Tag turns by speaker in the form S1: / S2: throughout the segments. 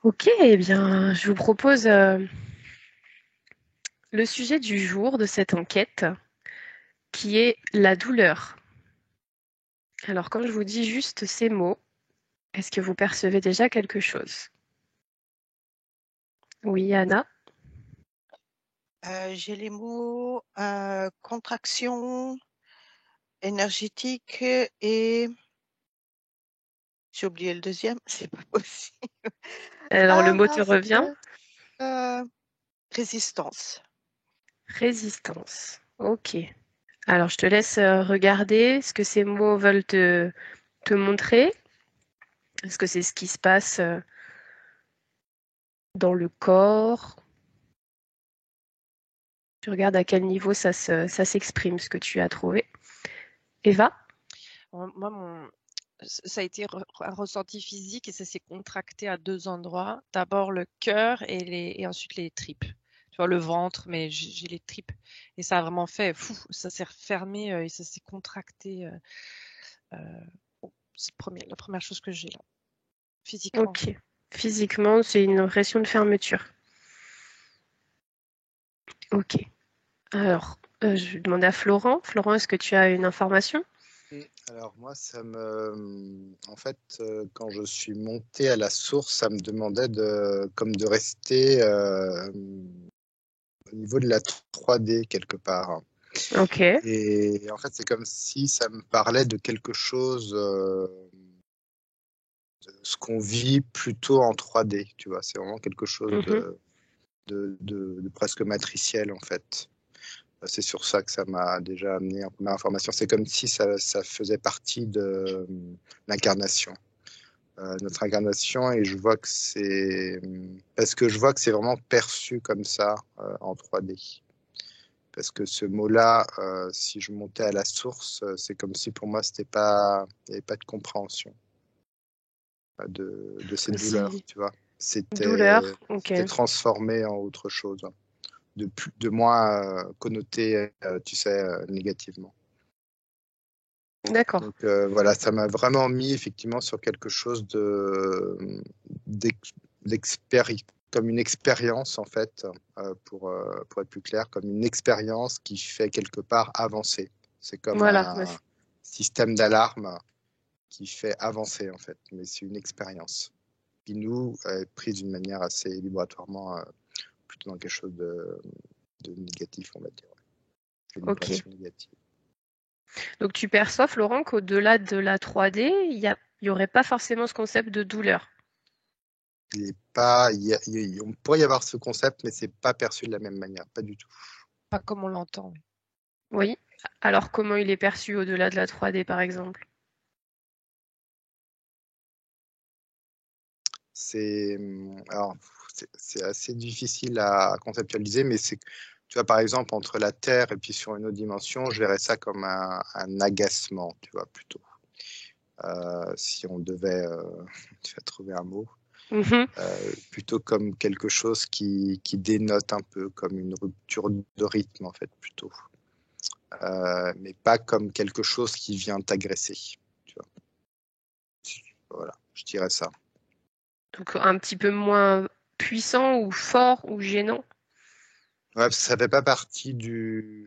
S1: Ok, eh bien, je vous propose le sujet du jour de cette enquête, qui est la douleur. Alors, quand je vous dis juste ces mots, est-ce que vous percevez déjà quelque chose? Oui, Anna?
S2: J'ai les mots contraction énergétique et j'ai oublié le deuxième, c'est pas possible.
S1: Alors, le
S2: Ah
S1: mot te
S2: mince,
S1: revient?
S2: euh, résistance.
S1: Résistance. Ok. Alors, je te laisse regarder ce que ces mots veulent te montrer. Est-ce que c'est ce qui se passe dans le corps? Tu regardes à quel niveau ça s'exprime, ce que tu as trouvé. Eva?
S3: Moi, ça a été un ressenti physique et ça s'est contracté à deux endroits. D'abord le cœur et ensuite les tripes. Tu vois, le ventre, mais j'ai les tripes. Et ça a vraiment fait, fou, ça s'est refermé et ça s'est contracté. Euh, bon, c'est la première chose que j'ai là, physiquement.
S1: Ok. Physiquement, c'est une impression de fermeture. Ok. Alors, je vais demander à Florent. Florent, est-ce que tu as une information?
S4: Alors moi, en fait, quand je suis monté à la source, ça me demandait comme de rester au niveau de la 3D quelque part.
S1: Ok.
S4: Et en fait, c'est comme si ça me parlait de quelque chose, de ce qu'on vit plutôt en 3D, tu vois. C'est vraiment quelque chose
S1: Mhm.
S4: de presque matriciel en fait. C'est sur ça que ça m'a déjà amené en première information. C'est comme si ça faisait partie de l'incarnation, notre incarnation, et je vois que c'est parce que je vois que c'est vraiment perçu comme ça en 3D. Parce que ce mot-là, si je montais à la source, c'est comme si pour moi il n'y avait pas de compréhension de cette douleur,
S1: C'est
S4: tu vois.
S1: douleur. Ok.
S4: C'était transformé en autre chose, de moins connoté, tu sais, négativement.
S1: D'accord.
S4: Donc voilà, ça m'a vraiment mis effectivement sur quelque chose comme une expérience en fait, pour être plus clair, comme une expérience qui fait quelque part avancer. C'est comme
S1: Voilà.
S4: un système d'alarme qui fait avancer en fait, mais c'est une expérience qui nous est prise d'une manière assez vibratoirement plutôt dans quelque chose de négatif, on va dire, une
S1: Ok.
S4: vibration négative.
S1: Donc, tu perçois, Florent, qu'au-delà de la 3D, il y aurait pas forcément ce concept de douleur.
S4: Il est pas, on pourrait y avoir ce concept, mais c'est pas perçu de la même manière, pas du tout.
S3: Pas comme on l'entend. Oui.
S1: Oui. Alors, comment il est perçu au-delà de la 3D, par exemple?
S4: C'est, alors, c'est assez difficile à conceptualiser, mais tu vois, par exemple, entre la Terre et puis sur une autre dimension, je verrais ça comme un agacement, tu vois, plutôt. Si on devait, tu vas trouver un mot,
S1: Mhm.
S4: plutôt comme quelque chose qui dénote un peu, comme une rupture de rythme, en fait, plutôt. Mais pas comme quelque chose qui vient t'agresser. Tu vois. Voilà, je dirais ça.
S1: Donc, un petit peu moins puissant ou fort ou gênant.
S4: Ouais, parce que ça fait pas partie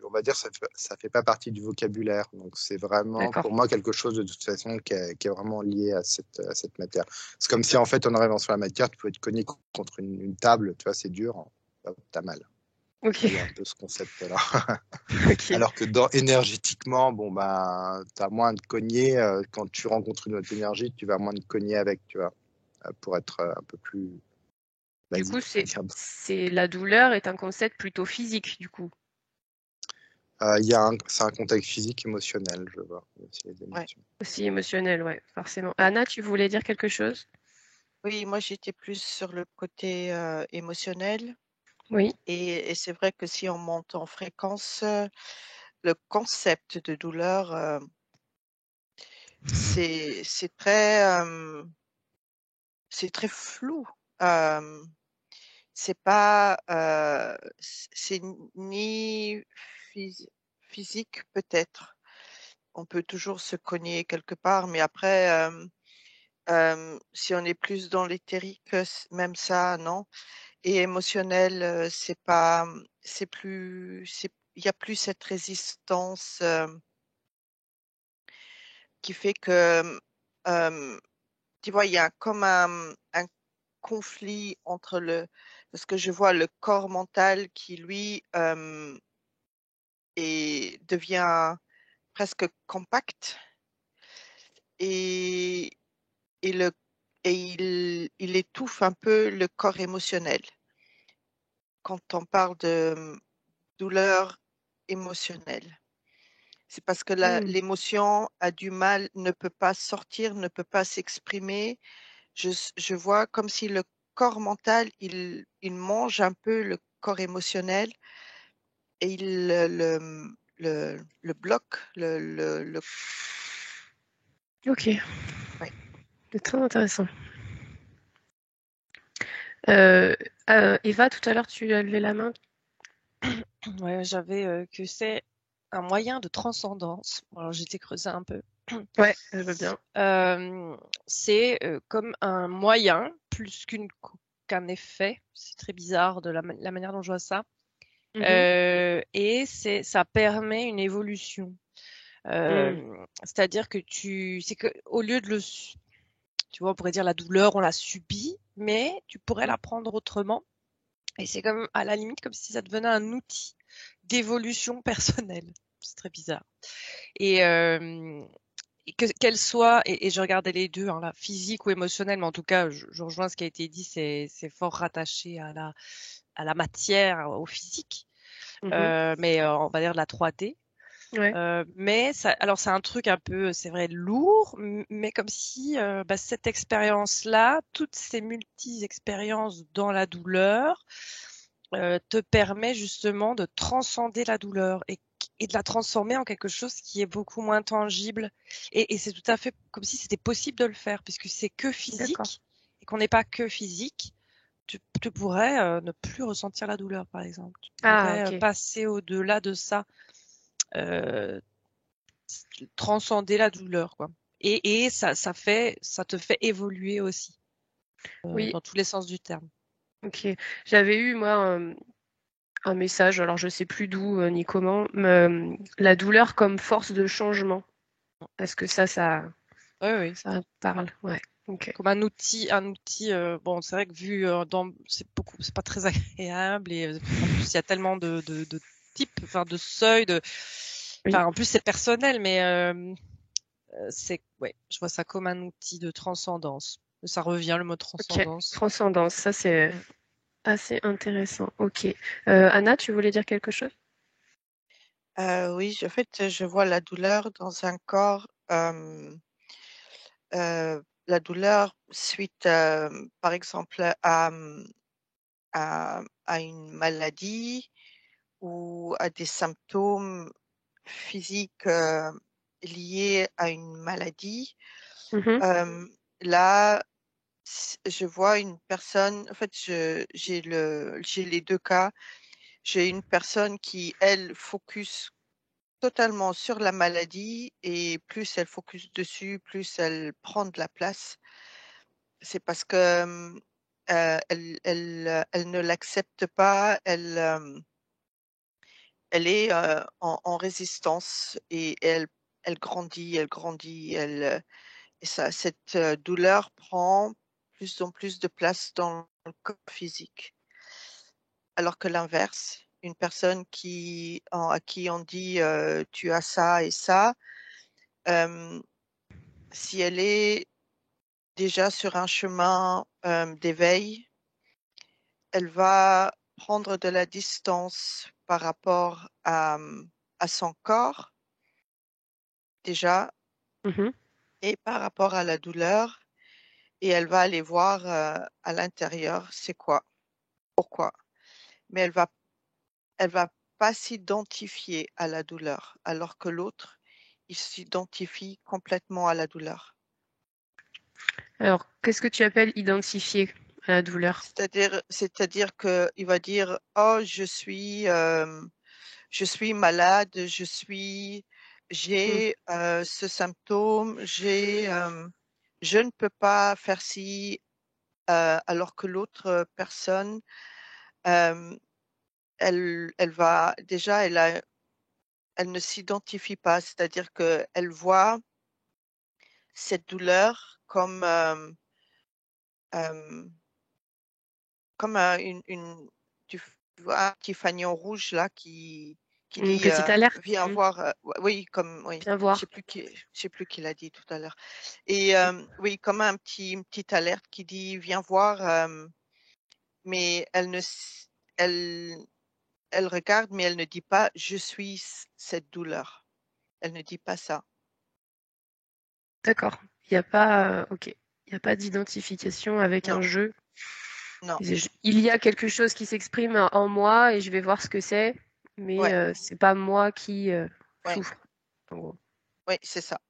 S4: on va dire, ça fait pas partie du vocabulaire. Donc c'est vraiment,
S1: D'accord.
S4: pour moi, quelque chose de toute façon qui est vraiment lié à cette matière. C'est comme si en fait, en arrivant sur la matière, tu pouvais te cogner contre une table, tu vois, c'est dur, hop, t'as mal. Tu
S1: Ok.
S4: vois, il y a un peu ce concept-là.
S1: Ok.
S4: Alors que énergétiquement, bon, bah, t'as moins de cogner. Quand tu rencontres une autre énergie, tu vas moins de cogner avec, tu vois, pour être un peu plus
S1: Du coup,
S4: basique, on va dire.
S1: c'est la douleur est un concept plutôt physique, du coup.
S4: C'est un contexte physique, émotionnel, je vois, aussi les
S2: Ouais,
S4: émotions.
S1: Aussi émotionnel, ouais, forcément.
S2: ouais.
S1: Anna, tu voulais dire quelque chose?
S2: Oui, moi j'étais plus sur le côté émotionnel
S1: Oui.
S2: et c'est vrai que si on monte en fréquence, le concept de douleur, c'est c'est très flou. Euh, c'est pas, c'est ni phys- physique peut-être. On peut toujours se cogner quelque part, mais après, Si on est plus dans l'éthérique, même ça, non. Et émotionnel, c'est pas, c'est plus, il y a plus cette résistance qui fait que, tu vois, il y a comme un conflit entre parce que je vois le corps mental qui, lui, devient presque compact et, et, le, et il étouffe un peu le corps émotionnel. Quand on parle de douleur émotionnelle, c'est parce que l'émotion a du mal, ne peut pas sortir, ne peut pas s'exprimer. Je vois comme si le corps mental, il mange un peu le corps émotionnel et il le bloque.
S1: Ok,
S2: Ouais.
S1: c'est très intéressant. Eva, tout à l'heure, tu as levé la main.
S3: Ouais, j'avais que c'est un moyen de transcendance. Alors j'étais creusé un peu.
S1: Ouais, je veux bien.
S3: C'est comme un moyen plus qu'un effet. C'est très bizarre de la manière dont je vois ça. Et ça permet une évolution. C'est-à-dire que c'est que au lieu de tu vois, on pourrait dire la douleur, on la subit, mais tu pourrais la prendre autrement. Et c'est comme, à la limite, comme si ça devenait un outil d'évolution personnelle. C'est très bizarre. Et qu'elle soit, et je regardais les deux, hein, là, physique ou émotionnelle, mais en tout cas, je rejoins ce qui a été dit, c'est fort rattaché à la matière, au physique, mais on va dire de la 3D.
S1: Ouais.
S3: Mais alors c'est un truc un peu, c'est vrai, lourd, mais comme si cette expérience-là, toutes ces multi-expériences dans la douleur, te permet justement de transcender la douleur et de la transformer en quelque chose qui est beaucoup moins tangible. Et c'est tout à fait comme si c'était possible de le faire, puisque c'est que physique et qu'on n'est pas que physique. Tu pourrais ne plus ressentir la douleur, par exemple. Tu pourrais passer au-delà de ça. Transcender la douleur, quoi. Et ça te fait évoluer aussi,
S1: Oui.
S3: dans tous les sens du terme.
S1: Ok. J'avais eu, moi, un message, alors je sais plus d'où ni comment, la douleur comme force de changement. Est-ce que ça
S3: Oui.
S1: ça parle? Ouais. Ok.
S3: Comme un outil, bon, c'est vrai que vu c'est pas très agréable et en plus il y a tellement de types, enfin de seuils, enfin en plus c'est personnel, mais je vois ça comme un outil de transcendance. Ça revient le mot transcendance.
S1: Ok. Transcendance, ça c'est assez intéressant. Ok. Anna, tu voulais dire quelque chose?
S2: Oui, en fait, je vois la douleur dans un corps, la douleur suite, par exemple, à une maladie ou à des symptômes physiques liés à une maladie. Là, je vois une personne, en fait, j'ai les deux cas. J'ai une personne qui, elle, focus totalement sur la maladie et plus elle focus dessus, plus elle prend de la place. C'est parce que elle ne l'accepte pas, elle est en résistance et elle grandit, et cette douleur prend plus en plus de place dans le corps physique. Alors que l'inverse, une personne à qui on dit tu as ça et ça, si elle est déjà sur un chemin d'éveil, elle va prendre de la distance par rapport à son corps déjà et par rapport à la douleur et elle va aller voir à l'intérieur c'est quoi, pourquoi. Mais elle va pas s'identifier à la douleur alors que l'autre, il s'identifie complètement à la douleur.
S1: Alors, qu'est-ce que tu appelles identifier à la douleur?
S2: C'est-à-dire qu'il va dire oh je suis malade, j'ai ce symptôme, je ne peux pas faire ci, alors que l'autre personne, elle va déjà, elle ne s'identifie pas, c'est-à-dire qu'elle voit cette douleur euh, comme tu vois un petit fanion rouge là qui
S1: Une
S2: dit
S1: petite alerte.
S2: viens voir, oui, oui,
S1: Viens voir.
S2: je sais plus qui l'a dit tout à l'heure. Et oui, comme une petite alerte qui dit viens voir, mais elle, elle regarde, mais elle ne dit pas je suis cette douleur. Elle ne dit pas ça.
S1: D'accord. Il n'y a pas, ok. Il n'y a pas d'identification avec
S2: Non,
S1: un jeu.
S2: non.
S1: Il y a quelque chose qui s'exprime en moi et je vais voir ce que c'est, mais
S2: Ouais,
S1: c'est pas moi qui
S2: ouais,
S1: souffre, en gros.
S2: ouais, c'est ça.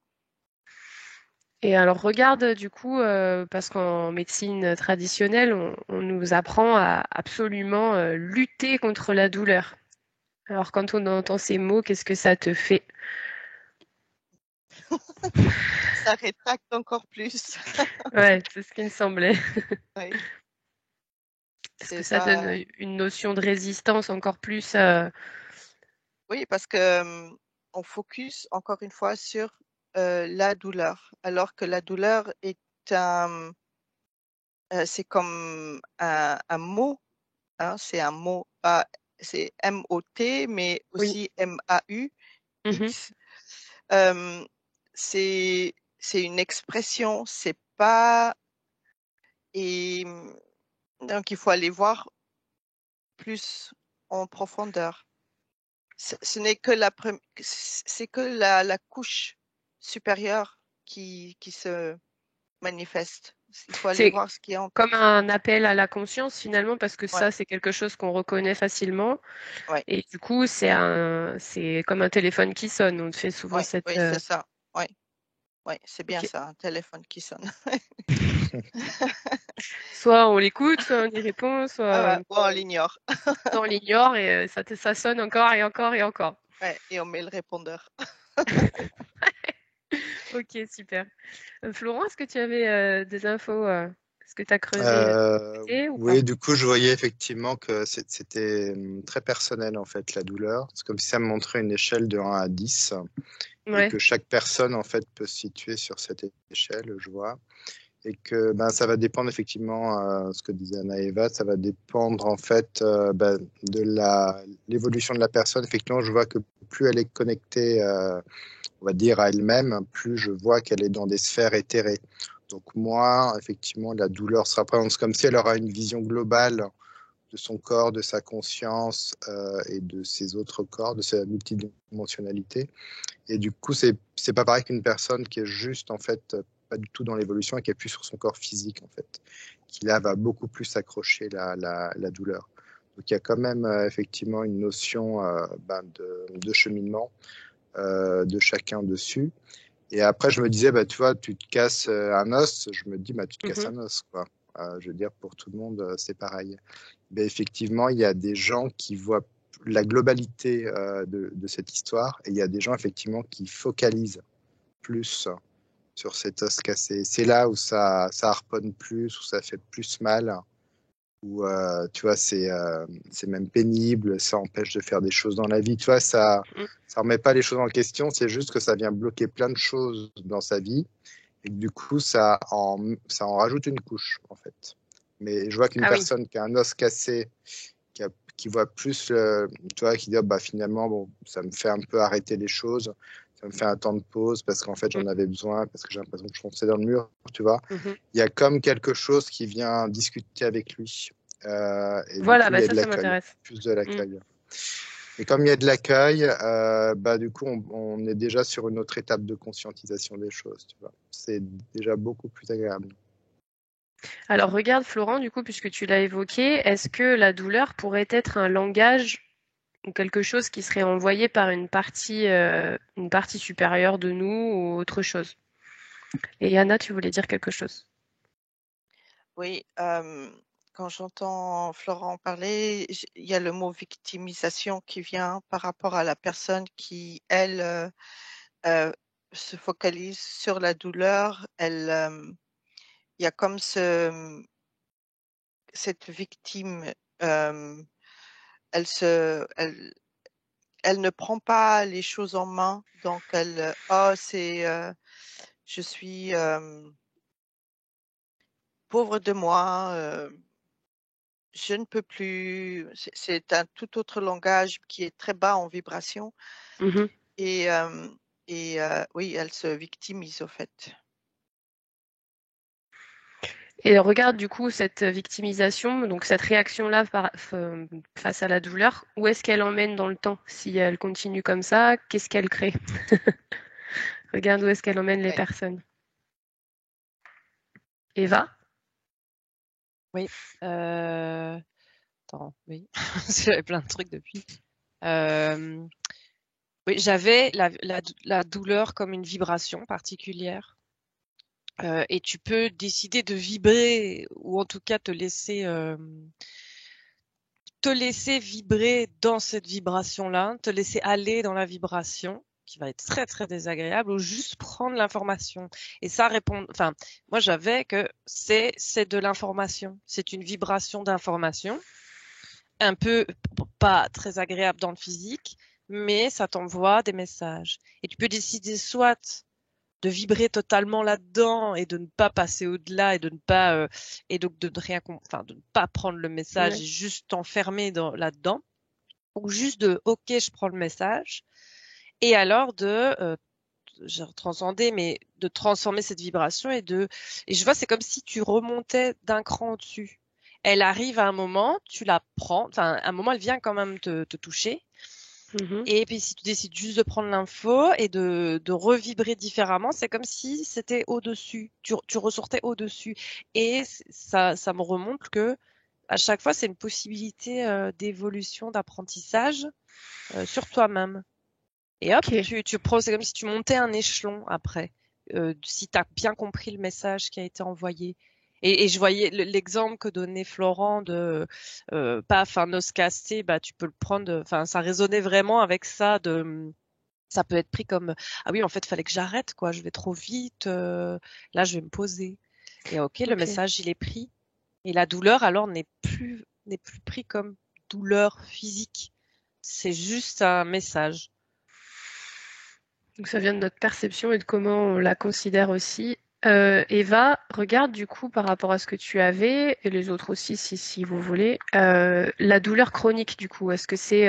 S1: Et alors regarde du coup, parce qu'en médecine traditionnelle, on nous apprend à absolument lutter contre la douleur. Alors quand on entend ces mots, qu'est-ce que ça te fait?
S2: Ça rétracte encore plus.
S1: Ouais, c'est ce qui me semblait.
S2: Ouais,
S1: Est-ce que
S2: c'est
S1: ça donne
S2: ça.
S1: une notion de résistance encore plus
S2: Oui, parce que on focus encore une fois sur la douleur, alors que la douleur est c'est comme un mot, hein, c'est un mot, c'est M-O-T, mais
S1: Oui.
S2: aussi
S1: Mhm.
S2: M-A-U-X. Euh, c'est une expression, c'est pas, et donc il faut aller voir plus en profondeur. Ce n'est que c'est que la couche supérieure qui se manifeste. Il faut aller
S1: C'est
S2: voir ce qui est en
S1: comme
S2: dessous.
S1: un appel à la conscience finalement, parce que
S2: Ouais,
S1: ça, c'est quelque chose qu'on reconnaît facilement.
S2: ouais,
S1: Et du coup, c'est comme un téléphone qui sonne. On fait souvent
S2: ouais,
S1: cette.
S2: oui, c'est ça. Ouais, ouais, c'est bien
S1: Ok.
S2: ça, un téléphone qui sonne.
S1: Soit on l'écoute, soit on y répond,
S2: Ah
S1: soit,
S2: ouais, ou on l'ignore.
S1: soit on l'ignore et ça sonne encore et encore et encore.
S2: Ouais, et on met le répondeur.
S1: Ok, super. Florent, est-ce que tu avais des infos? Est-ce que tu as creusé ou pas?
S4: Oui, du coup, je voyais effectivement que c'était très personnel, en fait, la douleur. C'est comme si ça me montrait une échelle de 1 à 10 et
S1: Ouais.
S4: que chaque personne, en fait, peut se situer sur cette échelle, je vois. Et que ben, ça va dépendre effectivement, ce que disait Anna Eva, ça va dépendre en fait ben, de l'évolution de la personne. Effectivement, je vois que plus elle est connectée, on va dire, à elle-même, plus je vois qu'elle est dans des sphères éthérées. Donc moi, effectivement, la douleur se représente comme si elle aura une vision globale de son corps, de sa conscience et de ses autres corps, de sa multidimensionnalité. Et du coup, c'est pas pareil qu'une personne qui est juste, en fait, pas du tout dans l'évolution et qui appuie sur son corps physique, en fait, qui là va beaucoup plus accrocher la douleur. Donc il y a quand même effectivement une notion ben, de cheminement de chacun dessus. Et après, je me disais, bah, tu vois, tu te casses un os, je me dis, bah, tu te casses
S1: Mhm.
S4: un os, quoi. Je veux dire, pour tout le monde, c'est pareil. Mais effectivement, il y a des gens qui voient la globalité de cette histoire et il y a des gens, effectivement, qui focalisent plus sur cet os cassé. C'est là où ça harponne plus, où ça fait plus mal, où, tu vois, c'est même pénible, ça empêche de faire des choses dans la vie. Tu vois, ça remet pas les choses en question, c'est juste que ça vient bloquer plein de choses dans sa vie et que du coup, ça en rajoute une couche, en fait. Mais je vois qu'une
S1: Ah oui.
S4: personne qui a un os cassé, qui voit plus, tu vois, qui dit, oh, bah, finalement, bon, ça me fait un peu arrêter les choses, ça me fait un temps de pause parce qu'en fait, j'en avais besoin, parce que j'ai l'impression que je fonçais dans le mur, tu vois.
S1: Mhm.
S4: Il y a comme quelque chose qui vient discuter avec lui. Et du
S1: Voilà,
S4: coup, il
S1: bah
S4: y a de
S1: ça
S4: l'accueil,
S1: m'intéresse.
S4: plus de
S1: Mm.
S4: l'accueil. Et comme il y a de l'accueil, bah, du coup, on est déjà sur une autre étape de conscientisation des choses, tu vois. C'est déjà beaucoup plus agréable.
S1: Alors regarde Florent, du coup, puisque tu l'as évoqué, est-ce que la douleur pourrait être un langage ou quelque chose qui serait envoyé par une partie supérieure de nous ou autre chose? Et Yana, tu voulais dire quelque chose?
S2: Oui, quand j'entends Florent parler, il y a le mot victimisation qui vient par rapport à la personne qui, elle, se focalise sur la douleur, il y a comme cette victime, elle ne prend pas les choses en main, donc je suis pauvre de moi, je ne peux plus. C'est un tout autre langage qui est très bas en vibration
S1: Mhm.
S2: et, oui, elle se victimise au fait.
S1: Et regarde du coup cette victimisation, donc cette réaction-là face à la douleur, où est-ce qu'elle emmène dans le temps? Si elle continue comme ça, qu'est-ce qu'elle crée? Regarde où est-ce qu'elle emmène les
S2: Ouais.
S1: personnes. Eva?
S3: Oui. Attends, oui. J'avais plein de trucs depuis. Oui, j'avais la douleur comme une vibration particulière. Et tu peux décider de vibrer ou en tout cas te laisser vibrer dans cette vibration-là, te laisser aller dans la vibration qui va être très très désagréable ou juste prendre l'information. Et ça répond, enfin, moi j'avais que c'est de l'information, c'est une vibration d'information, un peu pas très agréable dans le physique, mais ça t'envoie des messages. Et tu peux décider soit de vibrer totalement là-dedans et de ne pas passer au-delà et de ne pas et donc de ne pas prendre le message
S1: Ouais.
S3: et juste t'enfermer là-dedans, ou juste de ok, je prends le message, et alors de j'ai transcendé, mais de transformer cette vibration et je vois, c'est comme si tu remontais d'un cran au-dessus. Elle arrive à un moment, tu la prends, enfin à un moment elle vient quand même te toucher.
S1: Mhm.
S3: Et puis si tu décides juste de prendre l'info et de revibrer différemment, c'est comme si c'était au-dessus. Tu ressortais au-dessus. Et ça me remonte que à chaque fois, c'est une possibilité d'évolution, d'apprentissage sur toi-même. Et hop,
S1: Ok.
S3: tu prends, c'est comme si tu montais un échelon après, si tu as bien compris le message qui a été envoyé. Et je voyais l'exemple que donnait Florent de paf, un os cassé, bah tu peux le prendre, enfin ça résonnait vraiment avec ça ça peut être pris comme ah oui, en fait, fallait que j'arrête quoi, je vais trop vite, là je vais me poser. Et ok, le
S1: Ok.
S3: message il est pris. Et la douleur alors n'est plus pris comme douleur physique. C'est juste un message.
S1: Donc ça vient de notre perception et de comment on la considère aussi. Eva, regarde du coup par rapport à ce que tu avais, et les autres aussi si vous voulez, la douleur chronique du coup, est-ce que c'est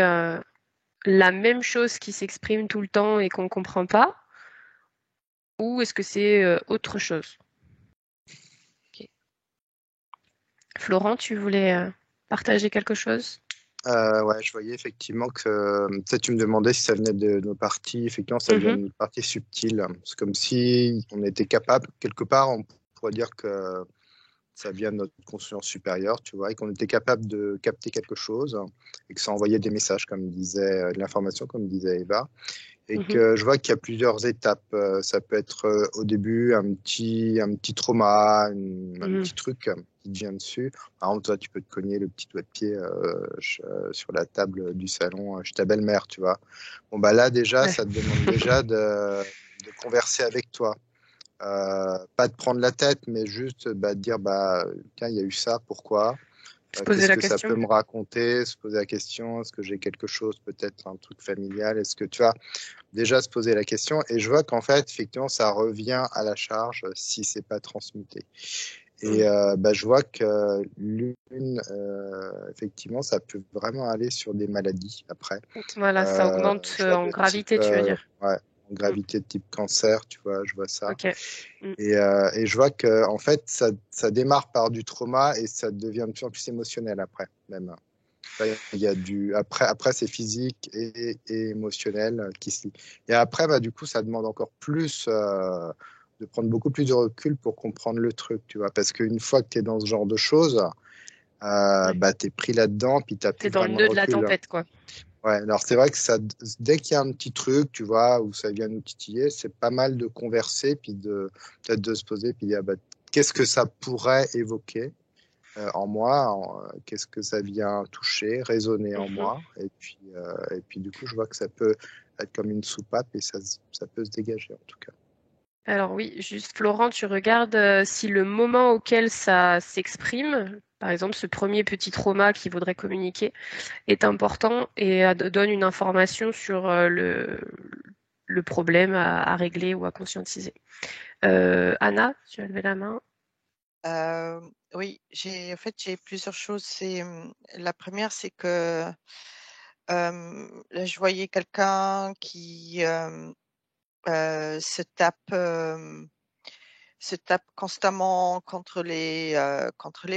S1: la même chose qui s'exprime tout le temps et qu'on ne comprend pas, ou est-ce que c'est autre chose?
S3: Ok.
S1: Florent, tu voulais partager quelque chose?
S4: Ouais, je voyais effectivement que peut-être tu me demandais si ça venait de nos parties. Effectivement, ça vient
S1: Mhm.
S4: de parties subtiles. C'est comme si on était capable, quelque part, on pourrait dire que ça vient de notre conscience supérieure, tu vois, et qu'on était capable de capter quelque chose et que ça envoyait des messages, comme disait, de l'information, comme disait Eva. Et
S1: Mhm.
S4: que je vois qu'il y a plusieurs étapes. Ça peut être au début un petit trauma, un
S1: Mhm.
S4: petit truc qui te vient dessus. Par exemple, toi, tu peux te cogner le petit doigt de pied sur la table du salon chez ta belle-mère, tu vois. Bon, bah là, déjà,
S1: Ouais.
S4: ça te demande déjà de converser avec toi. Pas de prendre la tête, mais juste bah, de dire, bah, tiens, il y a eu ça, pourquoi?
S1: Se poser
S4: Qu'est-ce
S1: la
S4: que ça
S1: question.
S4: peut me raconter? Se poser la question, est-ce que j'ai quelque chose, peut-être un truc familial? Est-ce que tu vois, déjà se poser la question? Et je vois qu'en fait, effectivement, ça revient à la charge si c'est pas transmuté. Et
S1: Mhm.
S4: bah, je vois que effectivement, ça peut vraiment aller sur des maladies après.
S1: Voilà, ça augmente
S4: Je vois
S1: en
S4: de type,
S1: gravité, tu veux dire.
S4: ouais,
S1: Mhm.
S4: gravité de type cancer, tu vois, je vois ça.
S1: Ok. Mhm.
S4: Et je vois que en fait, ça démarre par du trauma et ça devient de plus en plus émotionnel après, même. Il y a après c'est physique et émotionnel qui se lient. Et après, bah, du coup, ça demande encore plus de prendre beaucoup plus de recul pour comprendre le truc, tu vois. Parce qu'une fois que tu es dans ce genre de choses,
S1: Ouais.
S4: bah, tu es pris là-dedans, puis tu n'as
S1: T'es
S4: plus
S1: dans le
S4: vraiment de
S1: nœud de la
S4: recul.
S1: tempête, quoi.
S4: Ouais, alors c'est vrai que ça, dès qu'il y a un petit truc, tu vois, où ça vient nous titiller, c'est pas mal de converser, puis peut-être de se poser, puis dire, bah, qu'est-ce que ça pourrait évoquer? en moi, qu'est-ce que ça vient toucher, résonner en
S1: Mhm.
S4: moi, et puis du coup, je vois que ça peut être comme une soupape et ça peut se dégager en tout cas.
S1: Alors oui, juste Florent, tu regardes si le moment auquel ça s'exprime, par exemple ce premier petit trauma qu'il voudrait communiquer, est important et donne une information sur le problème à régler ou à conscientiser. Anna, tu as levé la main.
S2: Euh, oui, en fait, j'ai plusieurs choses. La première, c'est que là, je voyais quelqu'un qui se tape constamment contre les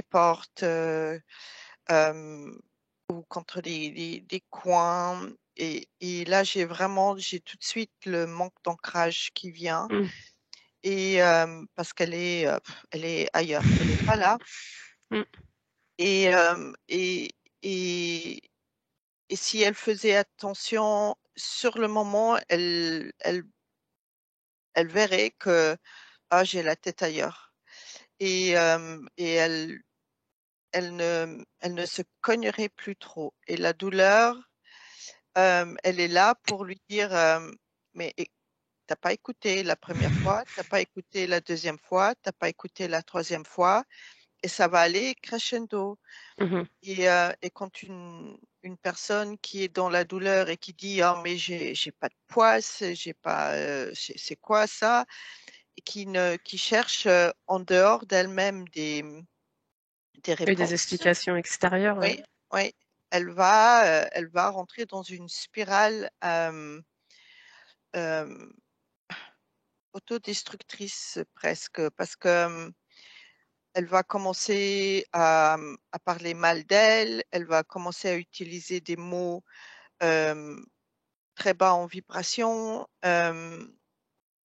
S2: portes ou contre les coins. Et là, j'ai tout de suite le manque d'ancrage qui vient.
S1: Mm.
S2: Et parce elle est ailleurs, elle n'est pas là.
S1: Mm.
S2: Et, et, et si elle faisait attention sur le moment, elle verrait que j'ai la tête ailleurs. Et elle ne se cognerait plus trop. Et la douleur, elle est là pour lui dire, mais t'as pas écouté la première fois, t'as pas écouté la deuxième fois, t'as pas écouté la troisième fois, et ça va aller crescendo.
S1: Mhm.
S2: Et quand une personne qui est dans la douleur et qui dit oh mais j'ai pas de poisse, j'ai pas c'est quoi ça, et qui cherche en dehors d'elle-même des
S1: Et des
S2: réponses.
S1: explications extérieures, ouais.
S2: Oui, oui, elle va rentrer dans une spirale euh, autodestructrice presque parce que elle va commencer à parler mal d'elle, elle va commencer à utiliser des mots euh, très bas en vibration.
S1: Et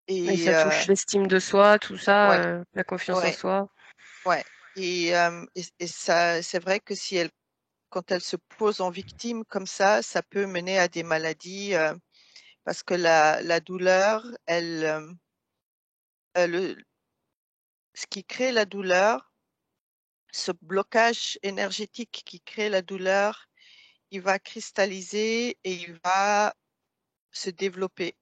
S2: Et
S1: ça touche l'estime de soi, tout ça,
S2: ouais,
S1: la confiance en
S2: ouais,
S1: soi.
S2: ouais. Et ça, c'est vrai que quand elle se pose en victime comme ça peut mener à des maladies parce que la douleur, ce qui crée la douleur, ce blocage énergétique qui crée la douleur, il va cristalliser et il va se développer.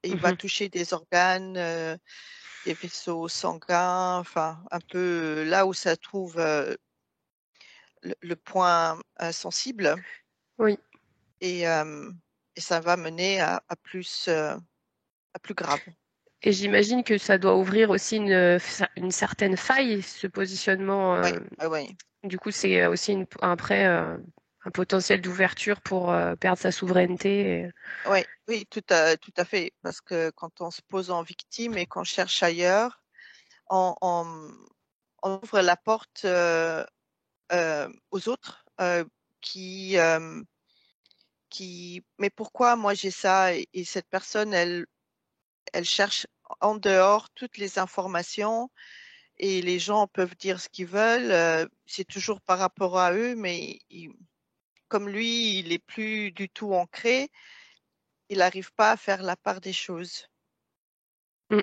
S2: Et il va
S1: Mhm.
S2: toucher des organes, des vaisseaux sanguins, enfin un peu là où ça trouve le point sensible
S1: Oui.
S2: et, euh, et ça va mener à plus grave.
S1: Et j'imagine que ça doit ouvrir aussi une certaine faille, ce positionnement.
S2: Oui, oui, oui,
S1: Du coup, c'est aussi après un potentiel d'ouverture pour perdre sa souveraineté.
S2: oui, oui, tout à fait. Parce que quand on se pose en victime et qu'on cherche ailleurs, on, on- on ouvre la porte aux autres qui, euh, mais pourquoi moi j'ai ça et cette personne, elle cherche en dehors toutes les informations et les gens peuvent dire ce qu'ils veulent. C'est toujours par rapport à eux, mais comme lui, il est plus du tout ancré, il n'arrive pas à faire la part des choses
S1: Mm.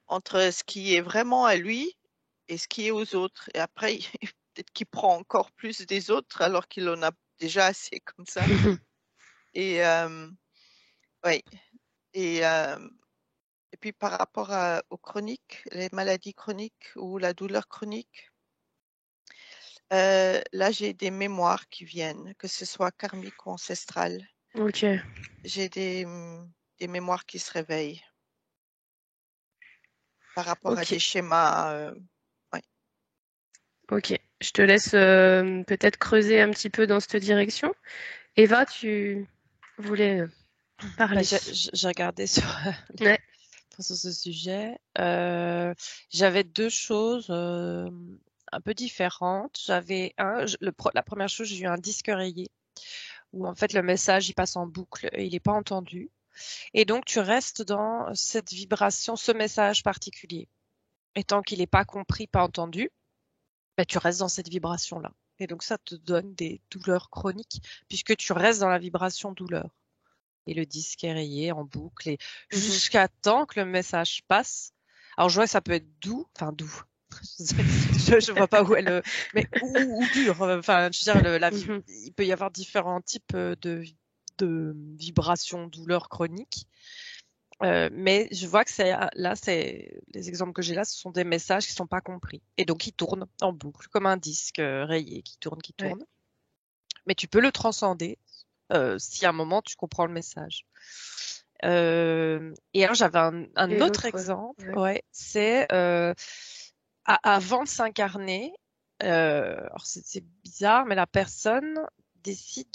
S2: entre ce qui est vraiment à lui et ce qui est aux autres. Et après, peut-être qu'il prend encore plus des autres alors qu'il en a déjà assez comme ça. Et ouais. Et, euh, et puis par rapport aux chroniques, les maladies chroniques ou la douleur chronique, là j'ai des mémoires qui viennent, que ce soit karmique ou ancestrales.
S1: Ok,
S2: J'ai des mémoires qui se réveillent par rapport à
S1: ok,
S2: des schémas. Ouais.
S1: ok. Je te laisse peut-être creuser un petit peu dans cette direction. Eva, tu voulais
S3: Bah,
S1: parler.
S3: j'ai regardé sur,
S1: Ouais,
S3: sur ce sujet. J'avais deux choses un peu différentes. J'avais la première chose, j'ai eu un disque rayé où en fait le message il passe en boucle et il n'est pas entendu. Et donc tu restes dans cette vibration, ce message particulier. Et tant qu'il n'est pas compris, pas entendu, bah, tu restes dans cette vibration-là. Et donc ça te donne des douleurs chroniques puisque tu restes dans la vibration douleur. Et le disque est rayé en boucle et
S1: mhm.
S3: jusqu'à temps que le message passe. Alors je vois que ça peut être doux, enfin doux. Je vois pas où elle, mais ou dur. Enfin, je veux dire, il peut y avoir différents types de vibrations, douleurs chroniques. Mais je vois que les exemples que j'ai là, ce sont des messages qui sont pas compris. Et donc, ils tournent en boucle, comme un disque rayé qui tourne.
S1: Ouais.
S3: Mais tu peux le transcender si à un moment tu comprends le message. Et alors, j'avais un
S1: Et
S3: autre
S1: l'autre,
S3: exemple,
S1: ouais.
S3: ouais, c'est avant de s'incarner. Alors, c'est bizarre, mais la personne décide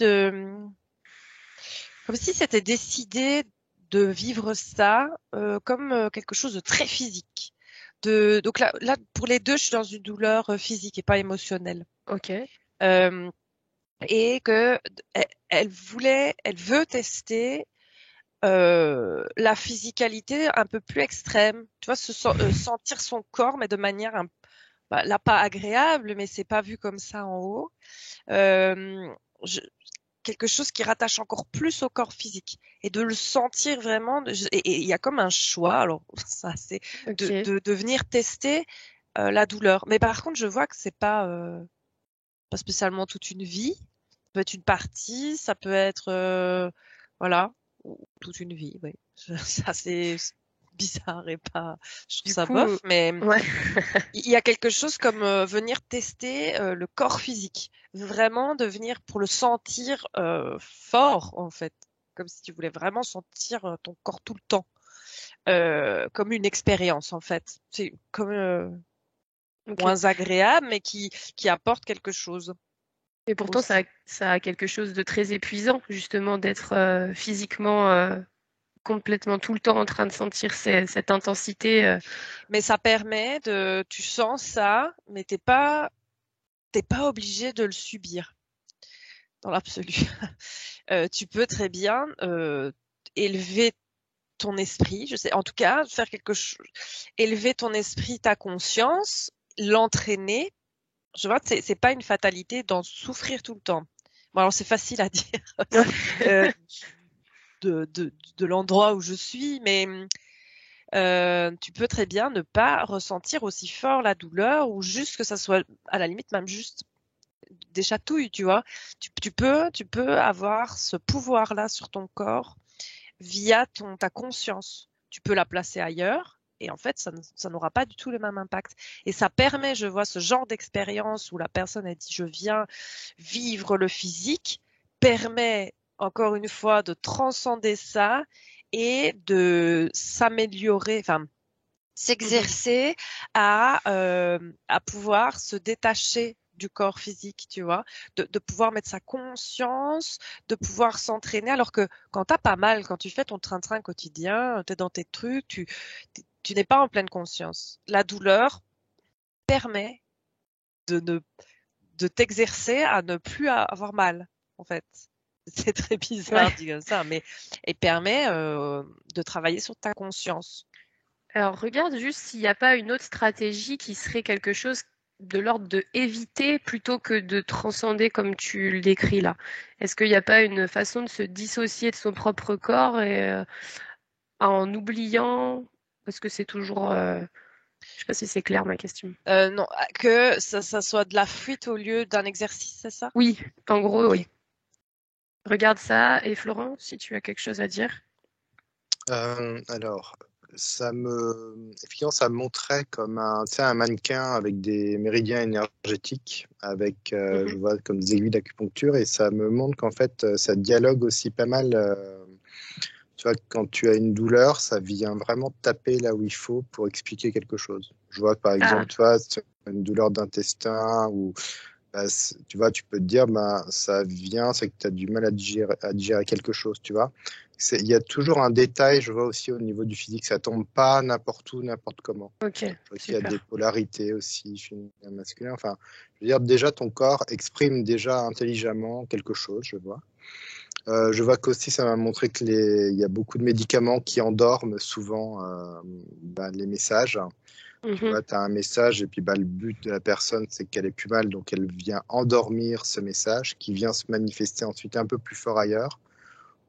S3: comme si c'était décidé de vivre ça comme quelque chose de très phisique. Donc là, pour les deux, je suis dans une douleur physique et pas émotionnelle.
S1: Ok.
S3: Euh, et que elle veut tester la physicalité un peu plus extrême. Tu vois, sentir son corps, mais de manière là pas agréable, mais c'est pas vu comme ça en haut. Euh, je, quelque chose qui rattache encore plus au corps physique et de le sentir vraiment. Et il y a comme un choix. Alors ça, c'est
S1: Ok.
S3: de venir tester la douleur. Mais par contre, je vois que c'est pas spécialement toute une vie. Ça peut être une partie, ça peut être voilà, ou toute une vie. Oui, ça c'est bizarre et pas. Je trouve
S1: Du
S3: ça
S1: coup,
S3: bof, mais
S1: ouais.
S3: il y a quelque chose comme venir tester le corps physique, vraiment de venir pour le sentir fort en fait, comme si tu voulais vraiment sentir ton corps tout le temps, comme une expérience en fait. C'est comme
S1: Ok.
S3: moins agréable, mais qui apporte quelque chose
S1: Et pourtant,
S3: aussi.
S1: ça a quelque chose de très épuisant, justement, d'être physiquement complètement tout le temps en train de sentir cette intensité.
S3: Mais ça permet tu sens ça, mais t'es pas obligé de le subir dans l'absolu. Tu peux très bien élever ton esprit, je sais, en tout cas, faire quelque chose, élever ton esprit, ta conscience, l'entraîner. Je vois que c'est pas une fatalité d'en souffrir tout le temps. Bon, alors c'est facile à dire euh, de l'endroit où je suis, mais tu peux très bien ne pas ressentir aussi fort la douleur ou juste que ça soit à la limite même juste des chatouilles, tu vois. Tu peux avoir ce pouvoir-là sur ton corps via ta conscience. Tu peux la placer ailleurs et en fait, ça n'aura pas du tout le même impact. Et ça permet, je vois, ce genre d'expérience où la personne a dit je viens vivre le physique, permet encore une fois de transcender ça et de s'améliorer, enfin s'exercer à pouvoir se détacher du corps physique, tu vois, de pouvoir mettre sa conscience, de pouvoir s'entraîner, alors que quand t'as pas mal, quand tu fais ton train-train quotidien, t'es dans tes trucs, tu n'es pas en pleine conscience. La douleur permet de ne, de t'exercer à ne plus avoir mal, en fait. C'est très bizarre
S1: Ouais.
S3: de dire ça, mais elle permet de travailler sur ta conscience.
S1: Alors, regarde juste s'il n'y a pas une autre stratégie qui serait quelque chose de l'ordre de éviter plutôt que de transcender comme tu le décris là. Est-ce qu'il n'y a pas une façon de se dissocier de son propre corps et en oubliant, parce que c'est toujours, je sais pas si c'est clair ma question.
S3: Non, que ça soit de la fuite au lieu d'un exercice, c'est ça?
S1: Oui, en gros,
S3: Ok.
S1: oui. Regarde ça et Florent, si tu as quelque chose à dire.
S4: Alors, effectivement, ça me montrait comme tu sais, un mannequin avec des méridiens énergétiques, avec, je
S1: Mhm.
S4: vois, comme des aiguilles d'acupuncture, et ça me montre qu'en fait, ça dialogue aussi pas mal. Tu vois, quand tu as une douleur, ça vient vraiment taper là où il faut pour expliquer quelque chose. Je vois, par
S1: Ah,
S4: exemple, tu vois, tu as une douleur d'intestin ou bah, tu vois, tu peux te dire, bah, ça vient, c'est que tu as du mal à digérer quelque chose, tu vois. Il y a toujours un détail, je vois aussi au niveau du physique, ça tombe pas n'importe où, n'importe comment.
S1: ok,
S4: Je vois qu'il y a des
S1: super.
S4: polarités aussi, féminin, masculin. Enfin, je veux dire, déjà, ton corps exprime déjà intelligemment quelque chose, je vois. Je vois qu'aussi, ça m'a montré il y a beaucoup de médicaments qui endorment souvent bah, les messages. Tu
S1: Mhm.
S4: vois, tu as un message et puis bah, le but de la personne, c'est qu'elle est plus mal, donc elle vient endormir ce message qui vient se manifester ensuite un peu plus fort ailleurs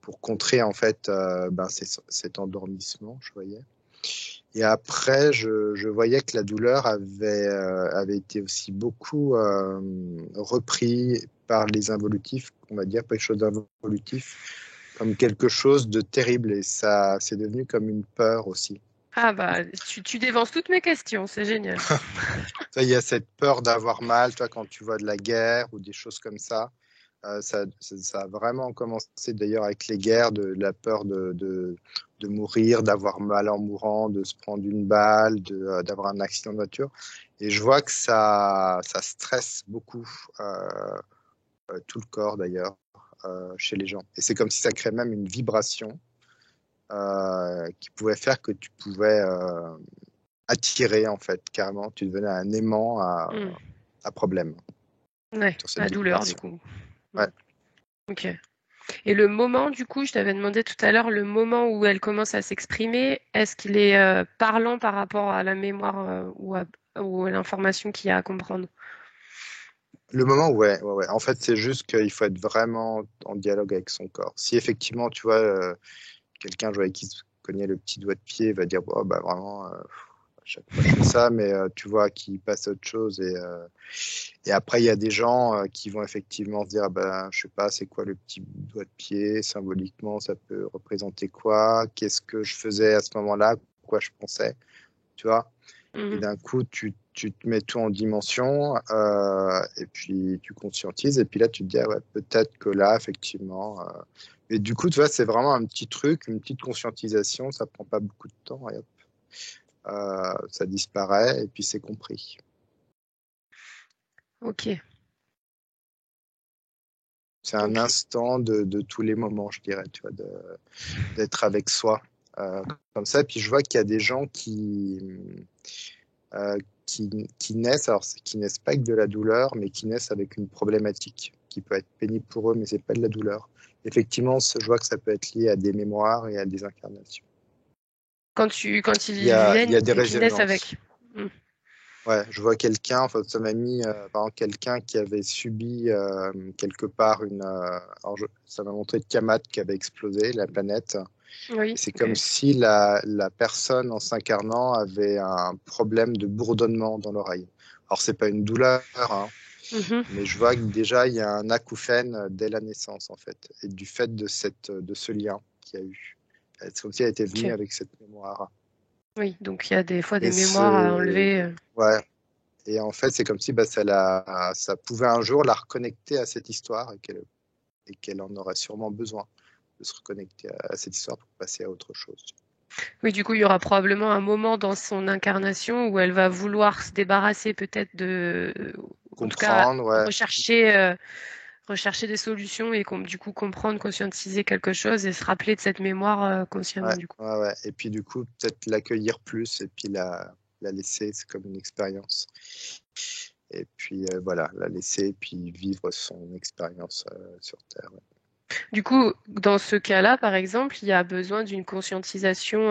S4: pour contrer en fait ben, cet endormissement, je voyais. Et après, je voyais que la douleur avait été aussi beaucoup repris par les involutifs, on va dire, pas quelque chose d'involutif, comme quelque chose de terrible. Et ça, c'est devenu comme une peur aussi.
S1: Ah bah, tu dévances toutes mes questions, c'est génial.
S4: Ça, il y a cette peur d'avoir mal, toi, quand tu vois de la guerre ou des choses comme ça. Ça a vraiment commencé d'ailleurs avec les guerres, de la peur de mourir, d'avoir mal en mourant, de se prendre une balle, d'avoir un accident de voiture. Et je vois que ça stresse beaucoup tout le corps d'ailleurs chez les gens. Et c'est comme si ça crée même une vibration qui pouvait faire que tu pouvais attirer en fait, carrément. Tu devenais un aimant
S1: Hmm.
S4: à problème
S1: Ouais,
S4: sur cette
S1: la douleur du
S4: vibration.
S1: coup.
S4: Ouais.
S1: Ok. Et le moment, du coup, je t'avais demandé tout à l'heure, le moment où elle commence à s'exprimer, est-ce qu'il est parlant par rapport à la mémoire ou à l'information qu'il y a à comprendre?
S4: Le moment, ouais. En fait, c'est juste qu'il faut être vraiment en dialogue avec son corps. Si effectivement, tu vois, quelqu'un je voyais qui se cognait le petit doigt de pied, va dire, oh, bah vraiment, à chaque fois je fais ça, mais tu vois, qui passe à autre chose. Et après, il y a des gens qui vont effectivement se dire, ah ben, je sais pas, c'est quoi le petit doigt de pied, symboliquement, ça peut représenter quoi, qu'est-ce que je faisais à ce moment-là, quoi je pensais, tu vois. Et
S1: Mhm.
S4: d'un coup, tu te mets tout en dimension et puis tu conscientises. Et puis là, tu te dis, ah ouais, peut-être que là, effectivement. Et du coup, tu vois, c'est vraiment un petit truc, une petite conscientisation. Ça prend pas beaucoup de temps et hop, ça disparaît et puis c'est compris.
S1: Ok.
S4: C'est un
S1: Ok.
S4: instant de tous les moments, je dirais, tu vois, d'être avec soi comme ça. Puis je vois qu'il y a des gens euh, qui naissent, alors qui naissent pas avec de la douleur, mais qui naissent avec une problématique qui peut être pénible pour eux, mais c'est pas de la douleur. Effectivement, je vois que ça peut être lié à des mémoires et à des incarnations.
S1: Quand
S4: Il y
S1: ils
S4: a, il y a
S1: viennent
S4: des
S1: et qu'ils naissent
S4: résonances.
S1: avec. Hmm.
S4: Ouais, je vois quelqu'un, enfin, ça m'a mis, par exemple, quelqu'un qui avait subi quelque part ça m'a montré Tiamat qui avait explosé, la planète. Et
S1: Oui,
S4: c'est comme
S1: ok.
S4: si la personne en s'incarnant avait un problème de bourdonnement dans l'oreille. Alors, c'est pas une douleur, hein,
S1: Mhm.
S4: mais je vois que déjà, il y a un acouphène dès la naissance, en fait, et du fait de ce lien qu'il y a eu. C'est comme si elle était venue
S1: Ok.
S4: avec cette mémoire.
S1: Oui, donc il y a des fois des
S4: Et
S1: mémoires à enlever.
S4: ouais. Et en fait, c'est comme si bah, ça pouvait un jour la reconnecter à cette histoire et qu'elle en aurait sûrement besoin de se reconnecter à cette histoire pour passer à autre chose.
S1: Oui, du coup, il y aura probablement un moment dans son incarnation où elle va vouloir se débarrasser peut-être en tout cas,
S4: Comprendre, ouais.
S1: rechercher des solutions et du coup comprendre, conscientiser quelque chose et se rappeler de cette mémoire consciemment,
S4: Ouais,
S1: du coup.
S4: ouais, ouais. Et puis du coup, peut-être l'accueillir plus et puis la laisser, c'est comme une expérience. Et puis voilà, la laisser et puis vivre son expérience sur Terre. Ouais.
S1: Du coup, dans ce cas-là, par exemple, il y a besoin d'une conscientisation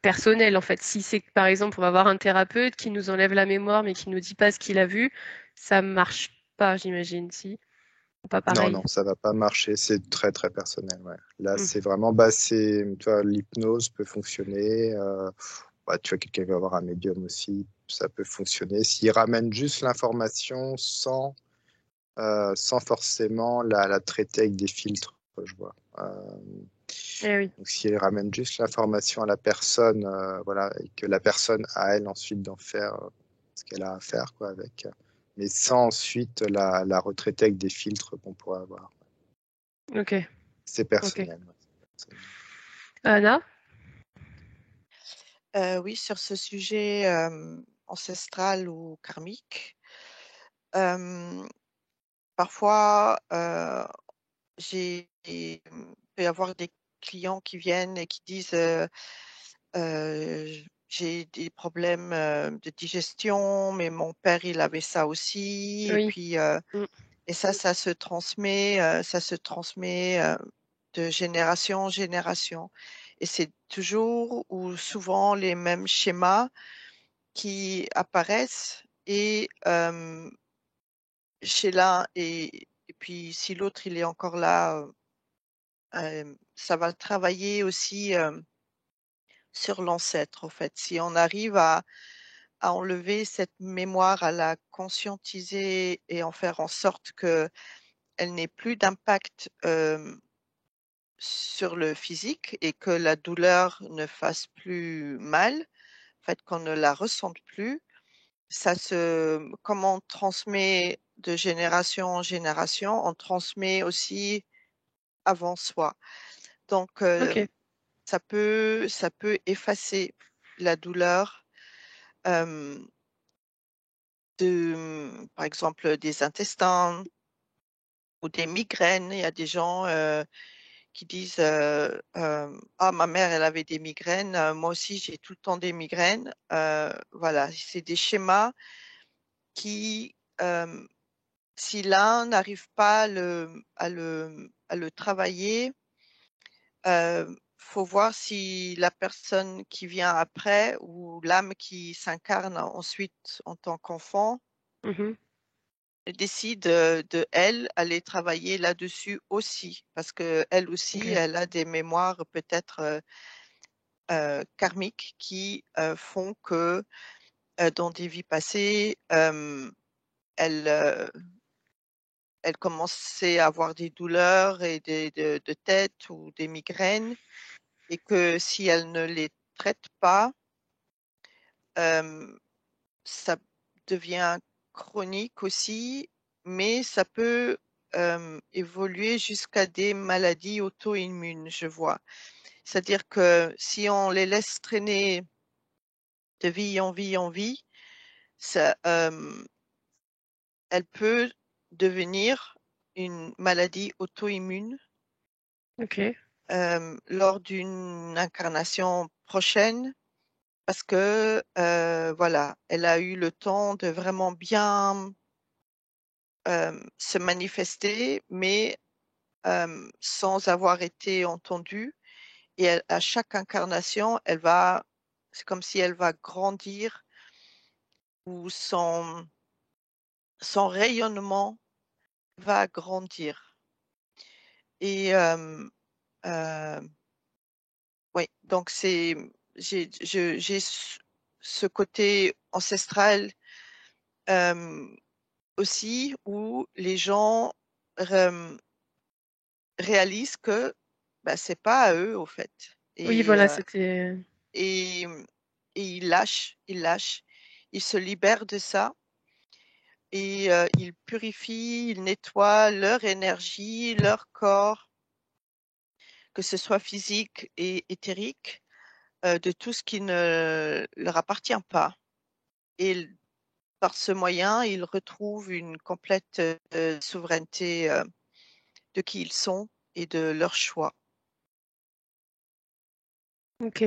S1: personnelle, en fait. Si c'est que, par exemple, on va voir un thérapeute qui nous enlève la mémoire mais qui nous dit pas ce qu'il a vu, ça marche pas, j'imagine, si. Pas
S4: Non,
S1: pareil.
S4: non, ça va pas marcher. C'est très, très personnel. Ouais. Là,
S1: Mm.
S4: c'est vraiment, bah, tu vois, l'hypnose peut fonctionner. Bah, tu vois, quelqu'un va avoir un médium aussi, ça peut fonctionner. S'il ramène juste l'information sans forcément la traiter avec des filtres, je vois.
S1: Eh oui.
S4: Donc, si elle ramène juste l'information à la personne, voilà, et que la personne a elle ensuite d'en faire ce qu'elle a à faire, quoi, avec, mais sans ensuite la retraiter avec des filtres qu'on pourrait avoir.
S1: Ok.
S4: C'est
S1: Ok.
S4: personnel. Ouais.
S1: Anna?
S2: Oui, sur ce sujet ancestral ou karmique, euh, parfois il peut y avoir des clients qui viennent et qui disent j'ai des problèmes de digestion, mais mon père il avait ça aussi, et
S1: Oui.
S2: puis
S1: Mm.
S2: et ça se transmet de génération en génération. Et c'est toujours ou souvent les mêmes schémas qui apparaissent et chez l'un et puis si l'autre il est encore là, ça va travailler aussi sur l'ancêtre, en fait. Si on arrive à enlever cette mémoire, à la conscientiser et en faire en sorte qu'elle n'ait plus d'impact sur le physique et que la douleur ne fasse plus mal, en fait, qu'on ne la ressente plus, comme on transmet de génération en génération, on transmet aussi avant soi. Donc,
S1: Ok.
S2: ça peut effacer la douleur par exemple, des intestins ou des migraines. Il y a des gens qui disent ah, ma mère, elle avait des migraines, moi aussi, j'ai tout le temps des migraines. Voilà, c'est des schémas qui, si l'un n'arrive pas à le travailler, faut voir si la personne qui vient après ou l'âme qui s'incarne ensuite en tant qu'enfant
S1: Mhm.
S2: décide de elle aller travailler là-dessus aussi, parce que elle aussi,
S1: Ok.
S2: elle a des mémoires peut-être karmiques qui font que dans des vies passées, elle, elle commençait à avoir des douleurs et de tête ou des migraines, et que si elle ne les traite pas, ça devient chronique aussi, mais ça peut évoluer jusqu'à des maladies auto-immunes, je vois. C'est-à-dire que si on les laisse traîner de vie en vie en vie, ça, elle peut devenir une maladie auto-immune
S1: Ok.
S2: lors d'une incarnation prochaine, parce que voilà, elle a eu le temps de vraiment bien se manifester, mais sans avoir été entendue. Et à chaque incarnation, c'est comme si elle va grandir, ou son rayonnement va grandir. Et euh, oui, donc j'ai ce côté ancestral aussi, où les gens réalisent que bah, c'est pas à eux, au fait.
S1: Oui,
S2: Et,
S1: voilà, c'était.
S2: et, et ils se libèrent de ça, et ils purifient, ils nettoient leur énergie, leur corps, que ce soit physique et éthérique, de tout ce qui ne leur appartient pas. Et par ce moyen, ils retrouvent une complète souveraineté de qui ils sont et de leur choix.
S1: Ok.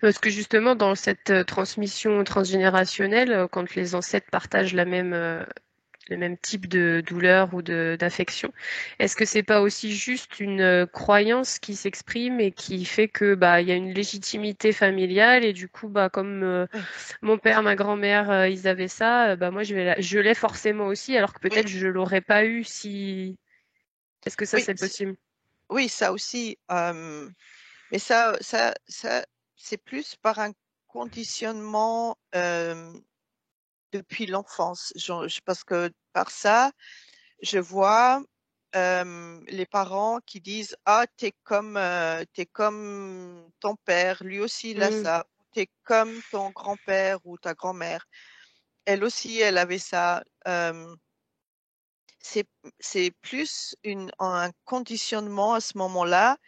S1: Parce que justement, dans cette transmission transgénérationnelle, quand les ancêtres partagent le même type de douleur ou d'affection, est-ce que c'est pas aussi juste une croyance qui s'exprime et qui fait que bah il y a une légitimité familiale et du coup bah comme
S2: Oui,
S1: mon père, ma grand-mère, ils avaient ça, bah moi je l'ai forcément aussi alors que
S2: oui,
S1: peut-être je l'aurais pas eu si. Est-ce que ça
S2: oui,
S1: c'est possible?
S2: oui, ça aussi. Mais c'est plus par un conditionnement depuis l'enfance. Parce que par ça, je vois les parents qui disent ah, t'es comme ton père, lui aussi il a
S1: Hmm.
S2: ça. T'es comme ton grand-père ou ta grand-mère, elle aussi elle avait ça. C'est c'est plus un conditionnement à ce moment-là,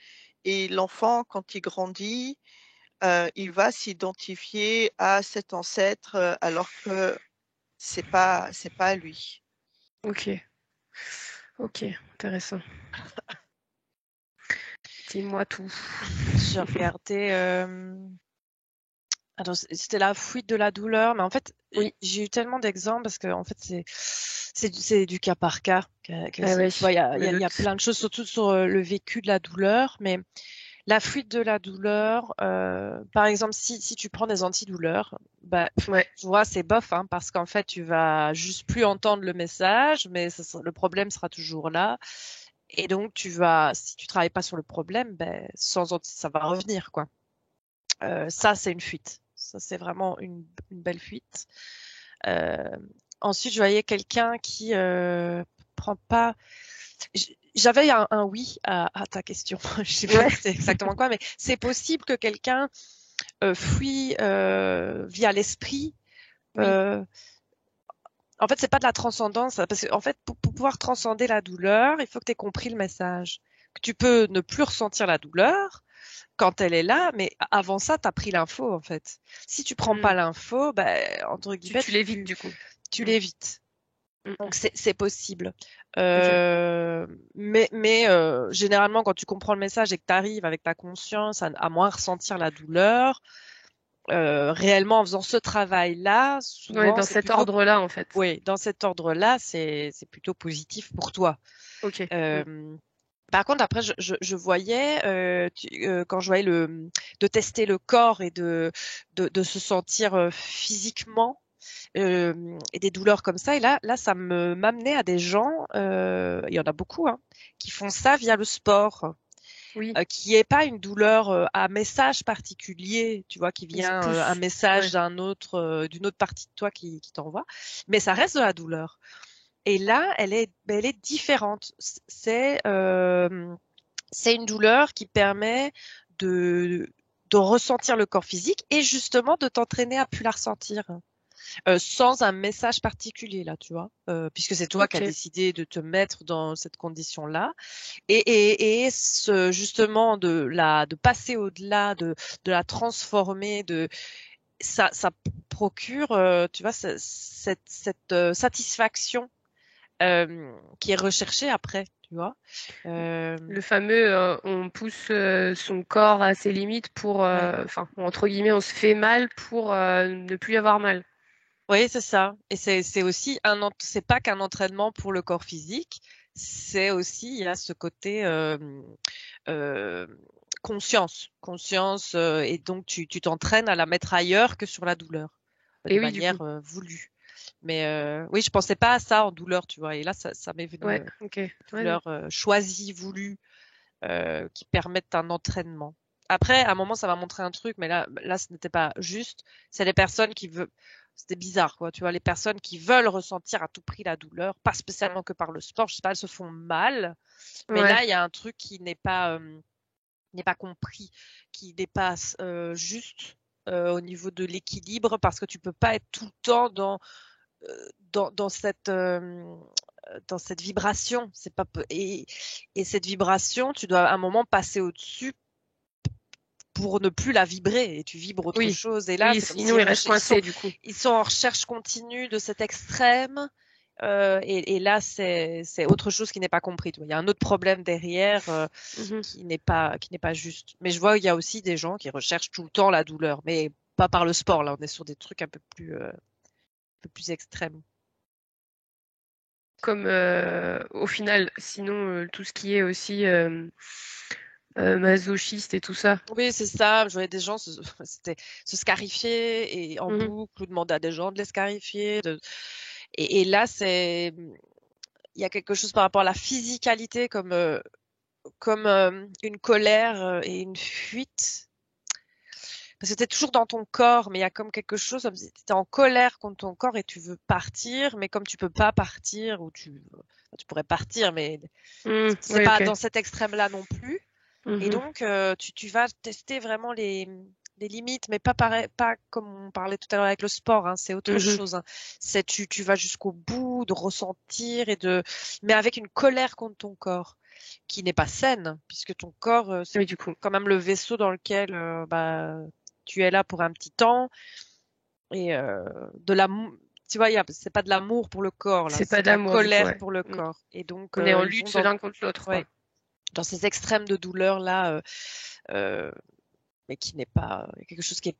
S2: et l'enfant, quand il grandit, il va s'identifier à cet ancêtre, alors que c'est pas lui.
S1: Ok, ok, intéressant. Dis-moi tout.
S3: J'ai regardé. Attends, c'était la fuite de la douleur, mais en fait,
S1: Oui,
S3: j'ai eu tellement d'exemples parce que en fait, c'est du cas par cas.
S1: ah ouais,
S3: Tu vois,
S1: je me
S3: il y a
S1: doute.
S3: plein de choses, surtout sur le vécu de la douleur, mais la fuite de la douleur, par exemple, si tu prends des antidouleurs, bah,
S1: Ouais,
S3: tu vois, c'est bof, hein, parce qu'en fait, tu vas juste plus entendre le message, mais le problème sera toujours là. Et donc, si tu travailles pas sur le problème, ben, ça va revenir, quoi. Ça, c'est une fuite. Ça, c'est vraiment une belle fuite. Ensuite, je voyais quelqu'un qui prend pas. J'avais un oui à ta question. Je sais pas c'est exactement quoi, mais c'est possible que quelqu'un fuit via l'esprit.
S1: Oui.
S3: En fait, c'est pas de la transcendance, parce que en fait, pour pouvoir transcender la douleur, il faut que tu aies compris le message. Que tu peux ne plus ressentir la douleur quand elle est là, mais avant ça, tu as pris l'info, en fait. Si tu prends pas l'info, entre guillemets,
S1: tu l'évites du coup.
S3: Tu l'évites. Donc c'est possible.
S1: Okay.
S3: Mais généralement, quand tu comprends le message et que tu arrives avec ta conscience à moins ressentir la douleur, réellement en faisant ce travail-là, souvent
S1: dans
S3: c'est
S1: cet
S3: plutôt
S1: ordre-là en fait.
S3: oui, dans cet ordre-là, c'est plutôt positif pour toi.
S1: Ok.
S3: Par contre, après, je voyais quand je voyais de tester le corps et de se sentir physiquement et des douleurs comme ça. Et là, ça m'amenait à des gens, il y en a beaucoup, hein, qui font ça via le sport.
S1: Oui.
S3: Qui est pas une douleur à message particulier, tu vois, qui vient un message d'une autre partie de toi qui t'envoie, mais ça reste de la douleur. Et là, elle est différente. C'est une douleur qui permet de ressentir le corps physique et justement de t'entraîner à plus la ressentir. Sans un message particulier là, tu vois, puisque c'est toi qui as décidé de te mettre dans cette condition-là, et justement de passer au-delà, de la transformer, ça procure, tu vois, cette satisfaction qui est recherchée après, tu vois.
S1: Le fameux on pousse son corps à ses limites pour, enfin entre guillemets, on se fait mal pour ne plus avoir mal.
S3: Oui, c'est ça. Et c'est aussi c'est pas qu'un entraînement pour le corps physique, c'est aussi il y a ce côté conscience, et donc tu t'entraînes à la mettre ailleurs que sur la douleur, de manière voulue. Mais oui, je pensais pas à ça en douleur, tu vois. Et là, ça m'est venu. Douleur choisie, voulue, qui permettent un entraînement. Après, à un moment, ça m'a montré un truc, mais là, ce n'était pas juste. C'est les personnes qui veulent. C'était bizarre, quoi. Tu vois, les personnes qui veulent ressentir à tout prix la douleur, pas spécialement que par le sport. Je sais pas, elles se font mal. Mais là, il y a un truc qui n'est pas compris, qui dépasse juste au niveau de l'équilibre, parce que tu peux pas être tout le temps dans cette vibration. C'est pas et cette vibration, tu dois à un moment passer au-dessus pour ne plus la vibrer, et tu vibres autre chose. Et là, c'est comme
S1: sinon ils restent coincés du coup.
S3: Ils sont en recherche continue de cet extrême. Et là, c'est autre chose qui n'est pas compris. Il y a un autre problème derrière qui n'est pas juste. Mais je vois il y a aussi des gens qui recherchent tout le temps la douleur, mais pas par le sport. Là, on est sur des trucs un peu plus extrêmes.
S1: Comme au final, sinon tout ce qui est aussi masochiste et tout ça.
S3: Oui, c'est ça. Je voyais des gens se scarifier et en boucle, ou demander à des gens de les scarifier. Et là, il y a quelque chose par rapport à la physicalité, comme une colère et une fuite. Parce que t'es toujours dans ton corps, mais il y a comme quelque chose, comme si t'es en colère contre ton corps et tu veux partir, mais comme tu peux pas partir, ou tu pourrais partir, mais c'est pas dans cet extrême-là non plus. Et donc, tu vas tester vraiment les limites, mais pas comme on parlait tout à l'heure avec le sport, hein, c'est autre chose. Hein. C'est tu vas jusqu'au bout de ressentir mais avec une colère contre ton corps qui n'est pas saine, puisque ton corps, c'est quand même le vaisseau dans lequel tu es là pour un petit temps, et de l'amour. Tu vois, c'est pas de l'amour pour le corps, là. C'est de la colère pour le corps. Et donc,
S1: on est en lutte l'un contre l'autre.
S3: Ouais, dans ces extrêmes de douleur là, mais qui n'est pas quelque chose qui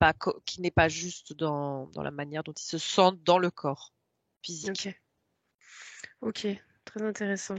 S3: n'est pas juste dans la manière dont ils se sentent dans le corps physique.
S1: Ok, très intéressant.